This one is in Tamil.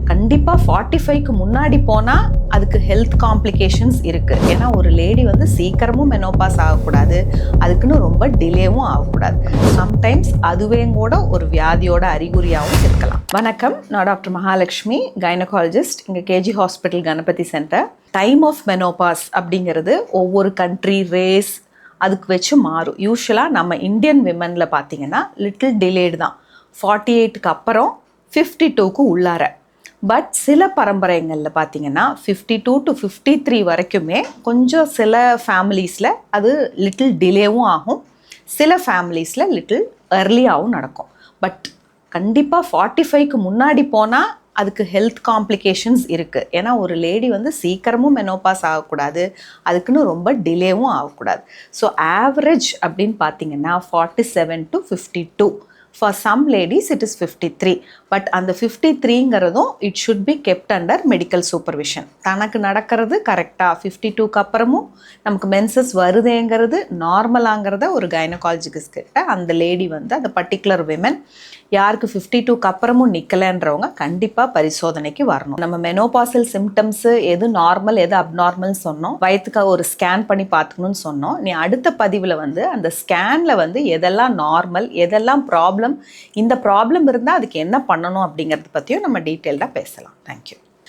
கண்டிப்பாக 45க்கு முன்னாடி போனால் அதுக்கு ஹெல்த் காம்ப்ளிகேஷன்ஸ் இருக்குது. ஏன்னா ஒரு லேடி வந்து சீக்கிரமும் மெனோபாஸ் ஆகக்கூடாது, அதுக்குன்னு ரொம்ப டிலேவும் ஆகக்கூடாது. சம்டைம்ஸ் அதுவே கூட ஒரு வியாதியோட அறிகுறியாகவும் இருக்கலாம். வணக்கம், நான் டாக்டர் மகாலட்சுமி, கைனகாலஜிஸ்ட், இங்கே KG hospital Ganapathy centre. Time of menopause அப்படிங்கிறது ஒவ்வொரு கண்ட்ரி, ரேஸ் அதுக்கு வச்சு மாறும். யூஸ்வலாக நம்ம இந்தியன் விமனில் பார்த்தீங்கன்னா லிட்டில் டிலேடு தான், 48க்கு அப்புறம் 52க்கு உள்ளார. பட் சில பரம்பரைங்களில் பார்த்தீங்கன்னா 52 to 53 வரைக்குமே கொஞ்சம் சில ஃபேமிலிஸில் அது லிட்டில் டிலேவும் ஆகும், சில ஃபேமிலிஸில் லிட்டில் ஏர்லியாகவும் நடக்கும். பட் கண்டிப்பாக 45க்கு முன்னாடி போனால் அதுக்கு ஹெல்த் காம்ப்ளிகேஷன்ஸ் இருக்குது. ஏன்னா ஒரு லேடி வந்து சீக்கிரமும் மெனோபாஸ் ஆகக்கூடாது, அதுக்குன்னு ரொம்ப டிலேவும் ஆகக்கூடாது. ஸோ ஆவரேஜ் அப்படின்னு பார்த்தீங்கன்னா 47 to 52. For some ladies it is 53. But அந்த 53ங்கிறதும் it should be kept under medical supervision. தனக்கு நடக்கிறது கரெக்டாக 52க்கு அப்புறமும் நமக்கு மென்சஸ் வருதேங்கிறது நார்மலாங்கிறத ஒரு கைனகாலஜிஸ்ட் கிட்ட அந்த லேடி வந்து அந்த பர்டிகுலர் விமன் யாருக்கு 52க்கு அப்புறமும் நிற்கலைன்றவங்க கண்டிப்பாக பரிசோதனைக்கு வரணும். நம்ம மெனோபாசல் சிம்டம்ஸு எது நார்மல் எது அப்நார்மல் சொன்னோம், வயிற்றுக்கு ஒரு ஸ்கேன் பண்ணி பார்த்துக்கணும்னு சொன்னோம். நீ அடுத்த பதிவில் வந்து அந்த ஸ்கேனில் வந்து எதெல்லாம் நார்மல் எதெல்லாம் ப்ராப்ளம், இந்த ப்ராப்ளம் இருந்தால் அதுக்கு என்ன பண்ணணும் அப்படிங்கிறத பற்றியும் நம்ம டீட்டெயில்டாக பேசலாம். தேங்க்யூ.